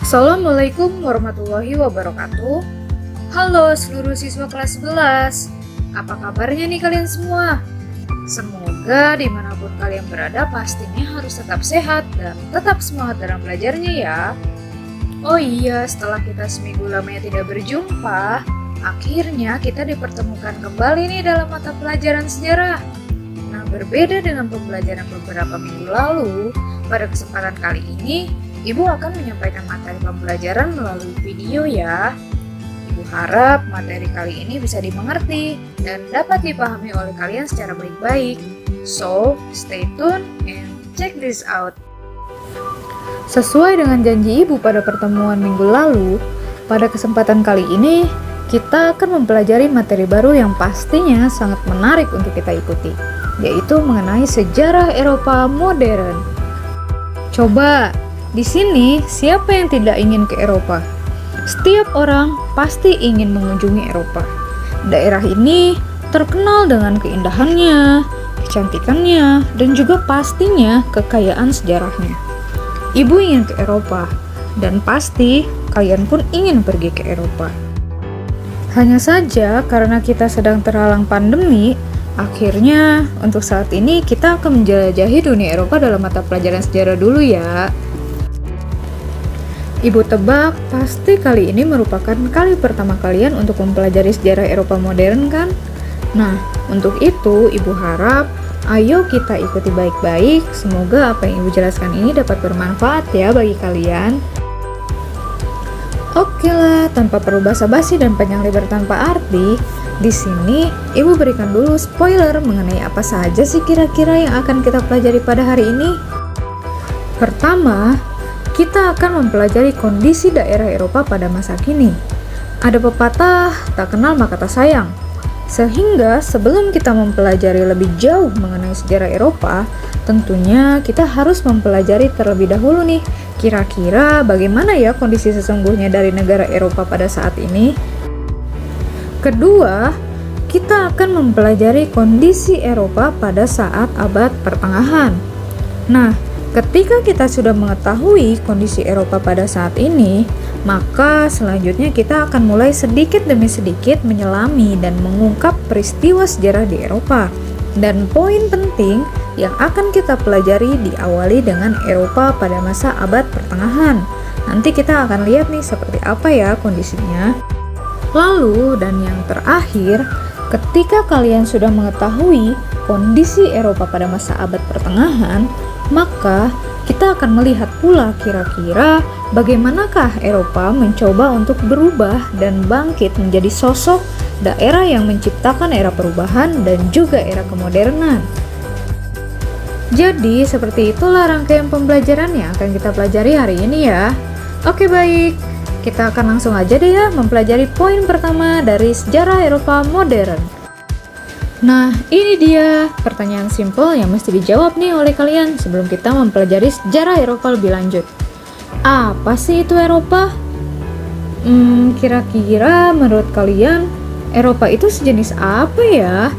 Assalamualaikum warahmatullahi wabarakatuh. Halo seluruh siswa kelas 11. Apa kabarnya nih kalian semua? Semoga dimanapun kalian berada pastinya harus tetap sehat dan tetap semangat dalam belajarnya ya. Oh iya, setelah kita seminggu lamanya tidak berjumpa, akhirnya kita dipertemukan kembali nih dalam mata pelajaran sejarah. Nah, berbeda dengan pembelajaran beberapa minggu lalu, pada kesempatan kali ini Ibu akan menyampaikan materi pembelajaran melalui video ya. Ibu harap materi kali ini bisa dimengerti dan dapat dipahami oleh kalian secara baik-baik. So, stay tune and check this out. Sesuai dengan janji Ibu pada pertemuan minggu lalu, pada kesempatan kali ini kita akan mempelajari materi baru yang pastinya sangat menarik untuk kita ikuti, yaitu mengenai sejarah Eropa modern. Coba, di sini siapa yang tidak ingin ke Eropa? Setiap orang pasti ingin mengunjungi Eropa. Daerah ini terkenal dengan keindahannya, kecantikannya, dan juga pastinya kekayaan sejarahnya. Ibu ingin ke Eropa, dan pasti kalian pun ingin pergi ke Eropa. Hanya saja karena kita sedang terhalang pandemi, akhirnya untuk saat ini kita akan menjelajahi dunia Eropa dalam mata pelajaran sejarah dulu ya. Ibu tebak pasti kali ini merupakan kali pertama kalian untuk mempelajari sejarah Eropa modern kan? Nah, untuk itu Ibu harap ayo kita ikuti baik-baik. Semoga apa yang Ibu jelaskan ini dapat bermanfaat ya bagi kalian. Oke lah, tanpa perlu basa-basi dan panjang lebar tanpa arti, di sini Ibu berikan dulu spoiler mengenai apa saja sih kira-kira yang akan kita pelajari pada hari ini. Pertama, kita akan mempelajari kondisi daerah Eropa pada masa kini. Ada pepatah, tak kenal maka tak sayang. Sehingga sebelum kita mempelajari lebih jauh mengenai sejarah Eropa, tentunya kita harus mempelajari terlebih dahulu nih, kira-kira bagaimana ya kondisi sesungguhnya dari negara Eropa pada saat ini. Kedua, kita akan mempelajari kondisi Eropa pada saat abad pertengahan. Nah, ketika kita sudah mengetahui kondisi Eropa pada saat ini, maka selanjutnya kita akan mulai sedikit demi sedikit menyelami dan mengungkap peristiwa sejarah di Eropa. Dan poin penting yang akan kita pelajari diawali dengan Eropa pada masa abad pertengahan. Nanti kita akan lihat nih seperti apa ya kondisinya. Lalu dan yang terakhir, ketika kalian sudah mengetahui kondisi Eropa pada masa abad pertengahan, maka kita akan melihat pula kira-kira bagaimanakah Eropa mencoba untuk berubah dan bangkit menjadi sosok daerah yang menciptakan era perubahan dan juga era kemodernan. Jadi seperti itulah rangkaian pembelajaran yang akan kita pelajari hari ini ya. Oke baik, kita akan langsung aja deh ya mempelajari poin pertama dari sejarah Eropa modern. Nah, ini dia pertanyaan simpel yang mesti dijawab nih oleh kalian sebelum kita mempelajari sejarah Eropa lebih lanjut. Apa sih itu Eropa? Kira-kira menurut kalian Eropa itu sejenis apa ya?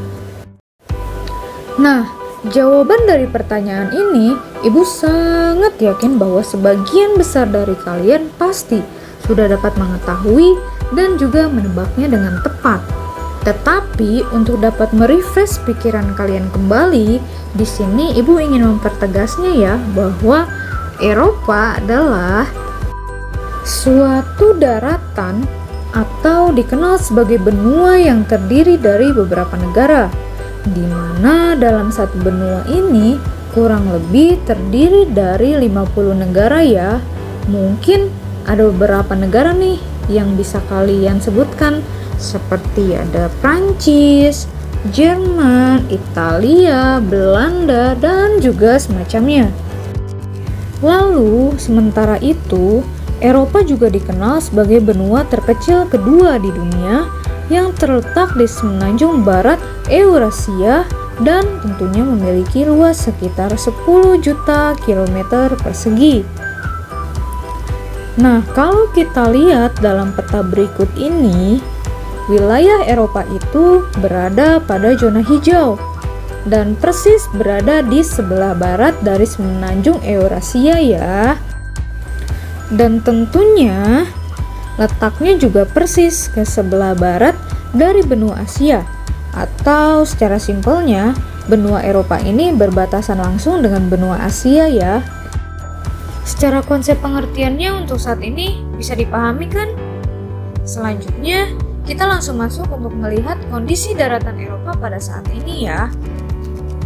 Nah, jawaban dari pertanyaan ini, Ibu sangat yakin bahwa sebagian besar dari kalian pasti sudah dapat mengetahui dan juga menebaknya dengan tepat. Tetapi untuk dapat merefresh pikiran kalian kembali, di sini Ibu ingin mempertegasnya ya bahwa Eropa adalah suatu daratan atau dikenal sebagai benua yang terdiri dari beberapa negara, di mana dalam satu benua ini kurang lebih terdiri dari 50 negara ya. Mungkin ada beberapa negara nih yang bisa kalian sebutkan, seperti ada Prancis, Jerman, Italia, Belanda, dan juga semacamnya. Lalu, sementara itu, Eropa juga dikenal sebagai benua terkecil kedua di dunia yang terletak di semenanjung barat Eurasia dan tentunya memiliki luas sekitar 10 juta kilometer persegi. Nah, kalau kita lihat dalam peta berikut ini, wilayah Eropa itu berada pada zona hijau dan persis berada di sebelah barat dari semenanjung Eurasia ya. Dan tentunya letaknya juga persis ke sebelah barat dari benua Asia, atau secara simpelnya benua Eropa ini berbatasan langsung dengan benua Asia ya. Secara konsep pengertiannya untuk saat ini bisa dipahami kan? Selanjutnya kita langsung masuk untuk melihat kondisi daratan Eropa pada saat ini ya.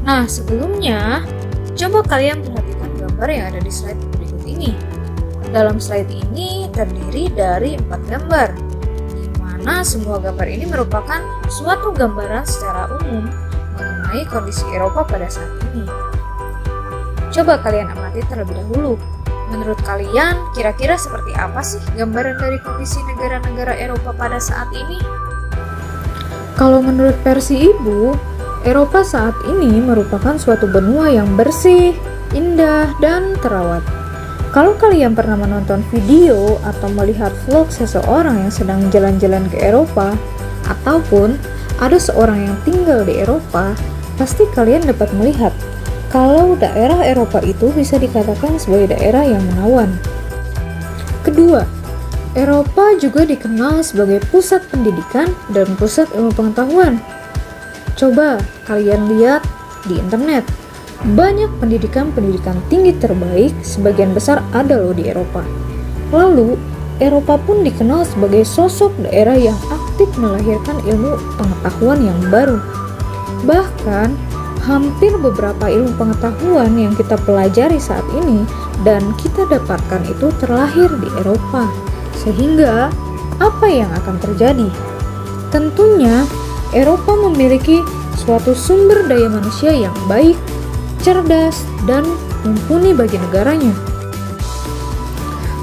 Nah sebelumnya coba kalian perhatikan gambar yang ada di slide berikut ini. Dalam slide ini terdiri dari 4 gambar, di mana semua gambar ini merupakan suatu gambaran secara umum mengenai kondisi Eropa pada saat ini. Coba kalian amati terlebih dahulu. Menurut kalian, kira-kira seperti apa sih gambaran dari kondisi negara-negara Eropa pada saat ini? Kalau menurut versi Ibu, Eropa saat ini merupakan suatu benua yang bersih, indah, dan terawat. Kalau kalian pernah menonton video atau melihat vlog seseorang yang sedang jalan-jalan ke Eropa, ataupun ada seorang yang tinggal di Eropa, pasti kalian dapat melihat kalau daerah Eropa itu bisa dikatakan sebagai daerah yang menawan. Kedua, Eropa juga dikenal sebagai pusat pendidikan dan pusat ilmu pengetahuan. Coba kalian lihat di internet, banyak pendidikan tinggi terbaik sebagian besar ada loh di Eropa. Lalu, Eropa pun dikenal sebagai sosok daerah yang aktif melahirkan ilmu pengetahuan yang baru. Bahkan, hampir beberapa ilmu pengetahuan yang kita pelajari saat ini dan kita dapatkan itu terlahir di Eropa. Sehingga, apa yang akan terjadi? Tentunya, Eropa memiliki suatu sumber daya manusia yang baik, cerdas, dan mumpuni bagi negaranya.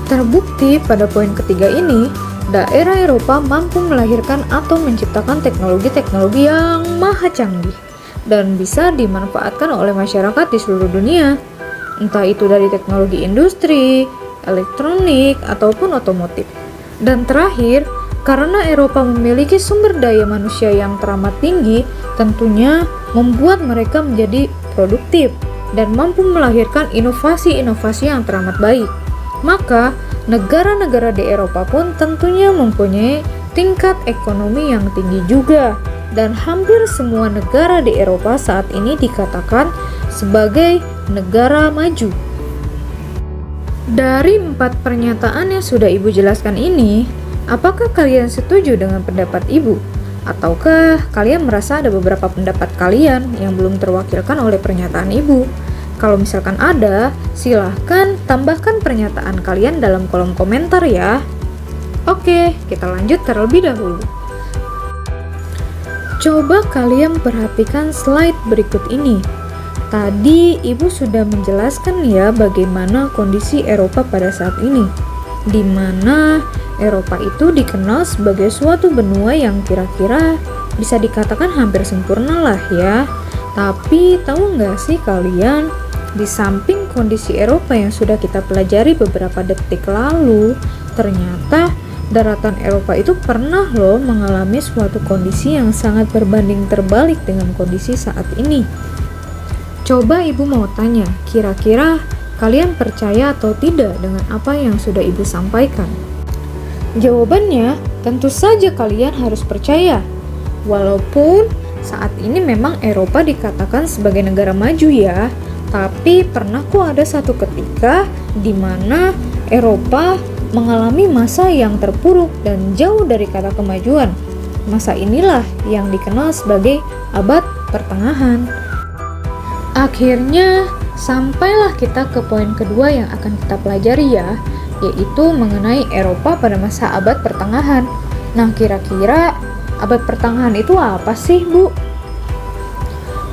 Terbukti pada poin ketiga ini, daerah Eropa mampu melahirkan atau menciptakan teknologi-teknologi yang maha canggih dan bisa dimanfaatkan oleh masyarakat di seluruh dunia, entah itu dari teknologi industri, elektronik, ataupun otomotif. Dan terakhir, karena Eropa memiliki sumber daya manusia yang teramat tinggi, tentunya membuat mereka menjadi produktif dan mampu melahirkan inovasi-inovasi yang teramat baik. Maka, negara-negara di Eropa pun tentunya mempunyai tingkat ekonomi yang tinggi juga. Dan hampir semua negara di Eropa saat ini dikatakan sebagai negara maju. Dari 4 pernyataan yang sudah Ibu jelaskan ini, apakah kalian setuju dengan pendapat Ibu? Ataukah kalian merasa ada beberapa pendapat kalian yang belum terwakilkan oleh pernyataan Ibu? Kalau misalkan ada, silahkan tambahkan pernyataan kalian dalam kolom komentar ya. Oke, kita lanjut terlebih dahulu. Coba kalian perhatikan slide berikut ini. Tadi Ibu sudah menjelaskan ya bagaimana kondisi Eropa pada saat ini, di mana Eropa itu dikenal sebagai suatu benua yang kira-kira bisa dikatakan hampir sempurna lah ya. Tapi tahu nggak sih kalian, di samping kondisi Eropa yang sudah kita pelajari beberapa detik lalu, ternyata daratan Eropa itu pernah loh mengalami suatu kondisi yang sangat berbanding terbalik dengan kondisi saat ini. Coba Ibu mau tanya, kira-kira kalian percaya atau tidak dengan apa yang sudah Ibu sampaikan? Jawabannya, tentu saja kalian harus percaya. Walaupun saat ini memang Eropa dikatakan sebagai negara maju ya, tapi pernah kok ada satu ketika di mana Eropa mengalami masa yang terpuruk dan jauh dari kata kemajuan. Masa inilah yang dikenal sebagai abad pertengahan. Akhirnya, sampailah kita ke poin kedua yang akan kita pelajari ya, yaitu mengenai Eropa pada masa abad pertengahan. Nah, kira-kira abad pertengahan itu apa sih, Bu?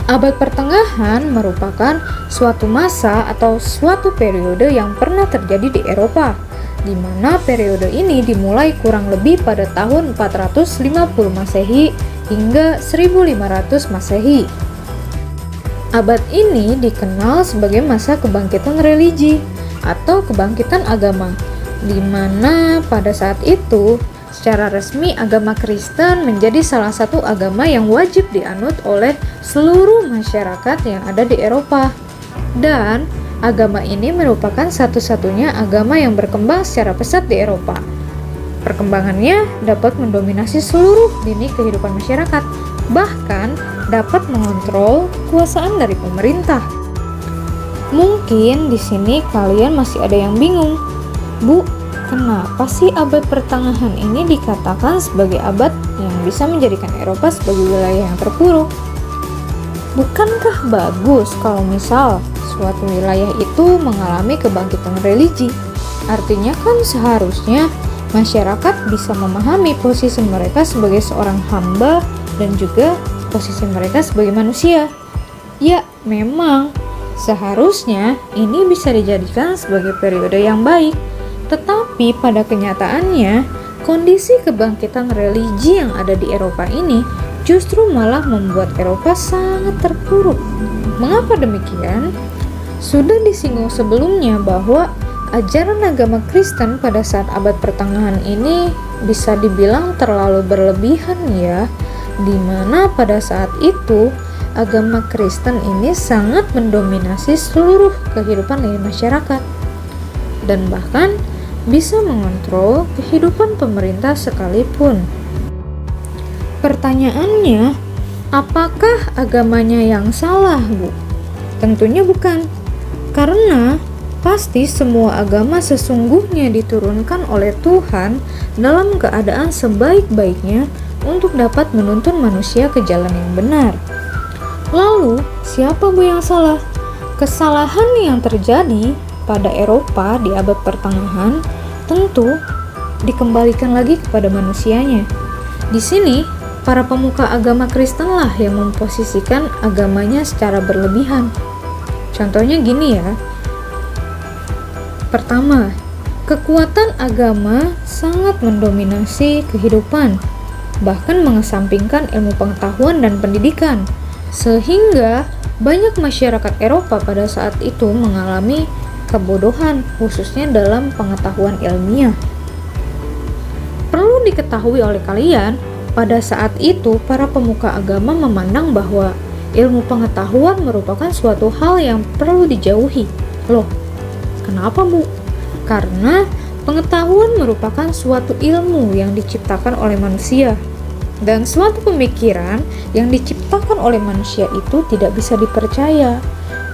Abad pertengahan merupakan suatu masa atau suatu periode yang pernah terjadi di Eropa, di mana periode ini dimulai kurang lebih pada tahun 450 Masehi hingga 1500 Masehi. Abad ini dikenal sebagai masa kebangkitan religi atau kebangkitan agama, di mana pada saat itu secara resmi agama Kristen menjadi salah satu agama yang wajib dianut oleh seluruh masyarakat yang ada di Eropa. Dan Agama ini merupakan satu-satunya agama yang berkembang secara pesat di Eropa. Perkembangannya dapat mendominasi seluruh lini kehidupan masyarakat, bahkan dapat mengontrol kekuasaan dari pemerintah. Mungkin di sini kalian masih ada yang bingung, Bu, kenapa sih abad pertengahan ini dikatakan sebagai abad yang bisa menjadikan Eropa sebagai wilayah yang terpuruk? Bukankah bagus kalau misal suatu wilayah itu mengalami kebangkitan religi? Artinya kan seharusnya masyarakat bisa memahami posisi mereka sebagai seorang hamba dan juga posisi mereka sebagai manusia. Ya, memang seharusnya ini bisa dijadikan sebagai periode yang baik. Tetapi pada kenyataannya, kondisi kebangkitan religi yang ada di Eropa ini justru malah membuat Eropa sangat terpuruk. Mengapa demikian? Sudah disinggung sebelumnya bahwa ajaran agama Kristen pada saat abad pertengahan ini bisa dibilang terlalu berlebihan ya, dimana pada saat itu agama Kristen ini sangat mendominasi seluruh kehidupan dari masyarakat dan bahkan bisa mengontrol kehidupan pemerintah sekalipun. Pertanyaannya, apakah agamanya yang salah, Bu? Tentunya bukan, karena pasti semua agama sesungguhnya diturunkan oleh Tuhan dalam keadaan sebaik-baiknya untuk dapat menuntun manusia ke jalan yang benar. Lalu, siapa Bu yang salah? Kesalahan yang terjadi pada Eropa di abad pertengahan tentu dikembalikan lagi kepada manusianya. Di sini, para pemuka agama Kristen lah yang memposisikan agamanya secara berlebihan. Contohnya gini ya. Pertama, kekuatan agama sangat mendominasi kehidupan, bahkan mengesampingkan ilmu pengetahuan dan pendidikan, sehingga banyak masyarakat Eropa pada saat itu mengalami kebodohan, khususnya dalam pengetahuan ilmiah. Perlu diketahui oleh kalian, pada saat itu para pemuka agama memandang bahwa ilmu pengetahuan merupakan suatu hal yang perlu dijauhi. Loh, kenapa Bu? Karena pengetahuan merupakan suatu ilmu yang diciptakan oleh manusia, dan suatu pemikiran yang diciptakan oleh manusia itu tidak bisa dipercaya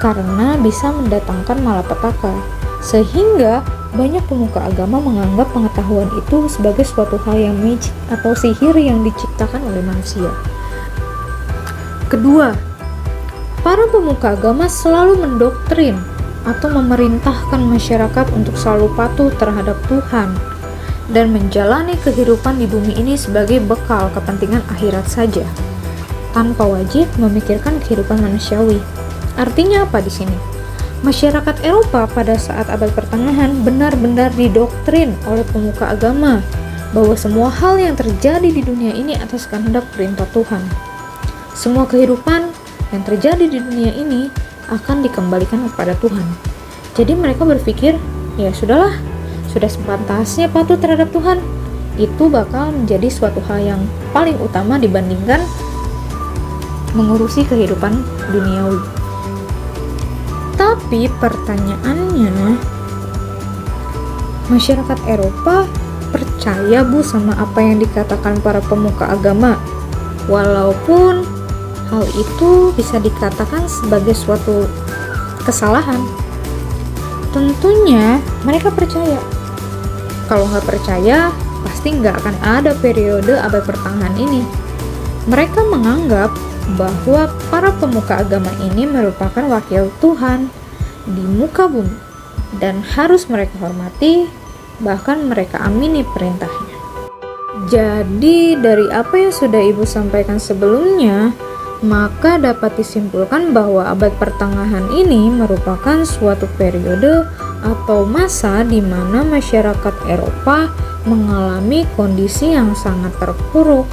karena bisa mendatangkan malapetaka, sehingga banyak pemuka agama menganggap pengetahuan itu sebagai suatu hal yang magic atau sihir yang diciptakan oleh manusia. Kedua, para pemuka agama selalu mendoktrin atau memerintahkan masyarakat untuk selalu patuh terhadap Tuhan dan menjalani kehidupan di bumi ini sebagai bekal kepentingan akhirat saja, tanpa wajib memikirkan kehidupan manusiawi. Artinya apa di sini? Masyarakat Eropa pada saat abad pertengahan benar-benar didoktrin oleh pemuka agama bahwa semua hal yang terjadi di dunia ini atas kehendak perintah Tuhan. Semua kehidupan yang terjadi di dunia ini akan dikembalikan kepada Tuhan. Jadi mereka berpikir, ya sudahlah, sudah sepantasnya patuh terhadap Tuhan. Itu bakal menjadi suatu hal yang paling utama dibandingkan mengurusi kehidupan duniawi. Tapi pertanyaannya, masyarakat Eropa percaya Bu sama apa yang dikatakan para pemuka agama, walaupun hal itu bisa dikatakan sebagai suatu kesalahan. Tentunya mereka percaya. Kalau nggak percaya, pasti nggak akan ada periode abad pertengahan ini. Mereka menganggap bahwa para pemuka agama ini merupakan wakil Tuhan di muka bumi dan harus mereka hormati, bahkan mereka amini perintahnya. Jadi dari apa yang sudah Ibu sampaikan sebelumnya, maka dapat disimpulkan bahwa abad pertengahan ini merupakan suatu periode atau masa di mana masyarakat Eropa mengalami kondisi yang sangat terpuruk.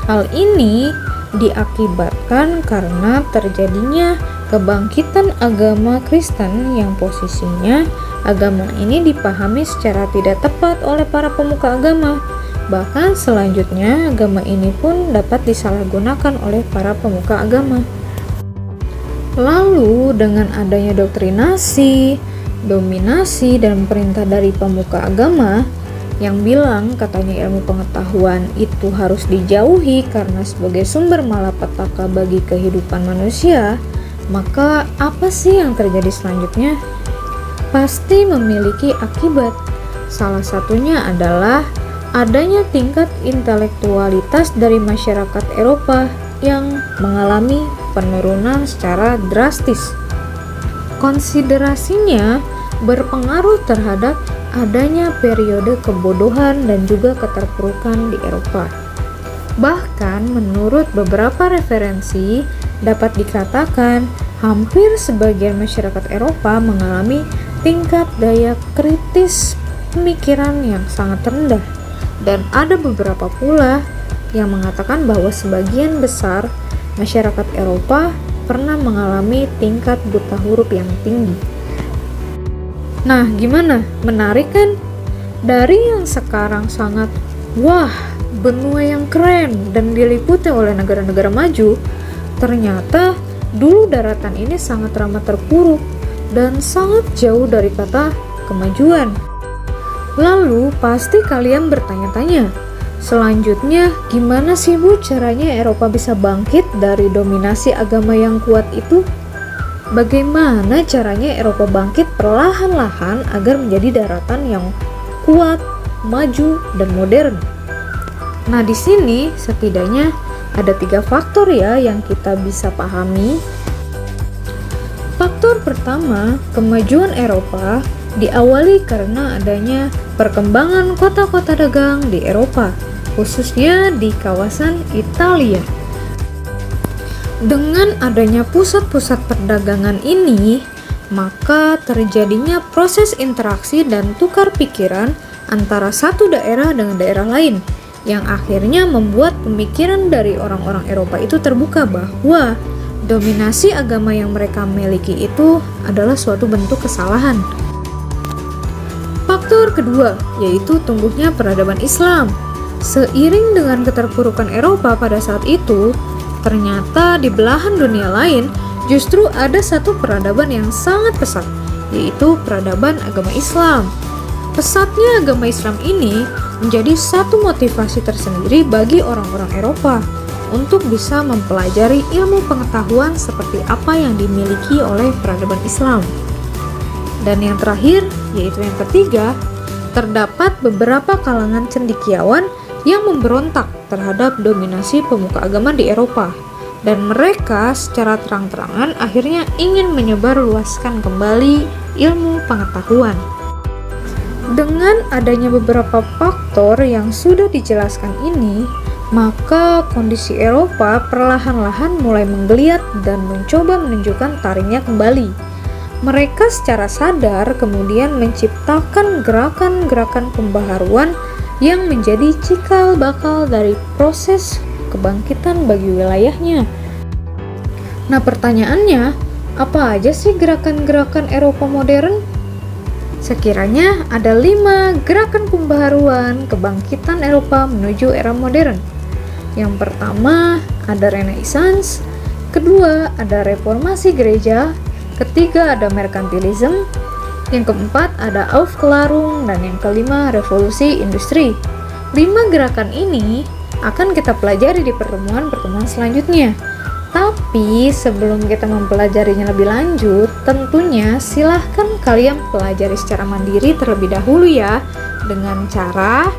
Hal ini diakibatkan karena terjadinya kebangkitan agama Kristen yang posisinya agama ini dipahami secara tidak tepat oleh para pemuka agama. Bahkan selanjutnya agama ini pun dapat disalahgunakan oleh para pemuka agama. Lalu dengan adanya doktrinasi, dominasi, dan perintah dari pemuka agama yang bilang katanya ilmu pengetahuan itu harus dijauhi karena sebagai sumber malapetaka bagi kehidupan manusia, maka apa sih yang terjadi selanjutnya? Pasti memiliki akibat. Salah satunya adalah adanya tingkat intelektualitas dari masyarakat Eropa yang mengalami penurunan secara drastis. Konsiderasinya berpengaruh terhadap adanya periode kebodohan dan juga keterpurukan di Eropa. Bahkan menurut beberapa referensi dapat dikatakan hampir sebagian masyarakat Eropa mengalami tingkat daya kritis pemikiran yang sangat rendah, dan ada beberapa pula yang mengatakan bahwa sebagian besar masyarakat Eropa pernah mengalami tingkat buta huruf yang tinggi. Nah, gimana? Menarik kan? Dari yang sekarang sangat wah, benua yang keren dan diliputi oleh negara-negara maju, ternyata dulu daratan ini sangat ramah terpuruk dan sangat jauh dari kata kemajuan. Lalu pasti kalian bertanya-tanya, selanjutnya gimana sih Bu caranya Eropa bisa bangkit dari dominasi agama yang kuat itu? Bagaimana caranya Eropa bangkit perlahan-lahan agar menjadi daratan yang kuat, maju, dan modern? Nah, di sini setidaknya ada 3 faktor ya yang kita bisa pahami. Faktor pertama, kemajuan Eropa diawali karena adanya perkembangan kota-kota dagang di Eropa, khususnya di kawasan Italia. Dengan adanya pusat-pusat perdagangan ini, maka terjadinya proses interaksi dan tukar pikiran antara satu daerah dengan daerah lain, yang akhirnya membuat pemikiran dari orang-orang Eropa itu terbuka bahwa dominasi agama yang mereka miliki itu adalah suatu bentuk kesalahan. Faktor kedua, yaitu tumbuhnya peradaban Islam. Seiring dengan keterpurukan Eropa pada saat itu, ternyata di belahan dunia lain justru ada satu peradaban yang sangat pesat, yaitu peradaban agama Islam. Pesatnya agama Islam ini menjadi satu motivasi tersendiri bagi orang-orang Eropa untuk bisa mempelajari ilmu pengetahuan seperti apa yang dimiliki oleh peradaban Islam. Dan yang terakhir, yaitu yang ketiga, terdapat beberapa kalangan cendekiawan yang memberontak terhadap dominasi pemuka agama di Eropa, dan mereka secara terang-terangan akhirnya ingin menyebarluaskan kembali ilmu pengetahuan. Dengan adanya beberapa faktor yang sudah dijelaskan ini, maka kondisi Eropa perlahan-lahan mulai menggeliat dan mencoba menunjukkan taringnya kembali. Mereka secara sadar kemudian menciptakan gerakan-gerakan pembaharuan yang menjadi cikal bakal dari proses kebangkitan bagi wilayahnya. Nah, pertanyaannya, apa aja sih gerakan-gerakan Eropa modern? Sekiranya ada 5 gerakan pembaharuan kebangkitan Eropa menuju era modern. Yang pertama ada Renaissance, kedua ada reformasi gereja, ketiga ada merkantilisme, yang keempat ada Aufklärung, dan yang kelima revolusi industri. 5 gerakan ini akan kita pelajari di pertemuan-pertemuan selanjutnya. Tapi sebelum kita mempelajarinya lebih lanjut, tentunya silahkan kalian pelajari secara mandiri terlebih dahulu ya, dengan cara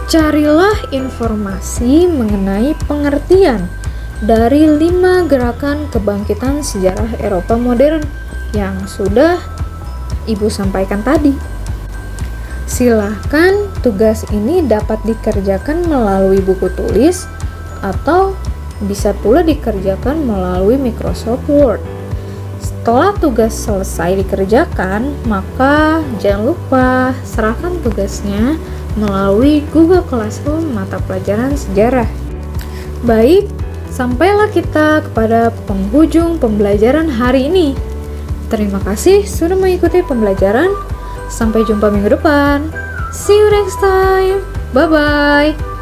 carilah informasi mengenai pengertian dari 5 gerakan kebangkitan sejarah Eropa modern yang sudah Ibu sampaikan tadi. Silahkan tugas ini dapat dikerjakan melalui buku tulis atau bisa pula dikerjakan melalui Microsoft Word. Setelah tugas selesai dikerjakan, maka jangan lupa serahkan tugasnya melalui Google Classroom mata pelajaran sejarah. Baik, sampailah kita kepada penghujung pembelajaran hari ini. Terima kasih sudah mengikuti pembelajaran. Sampai jumpa minggu depan. See you next time. Bye-bye.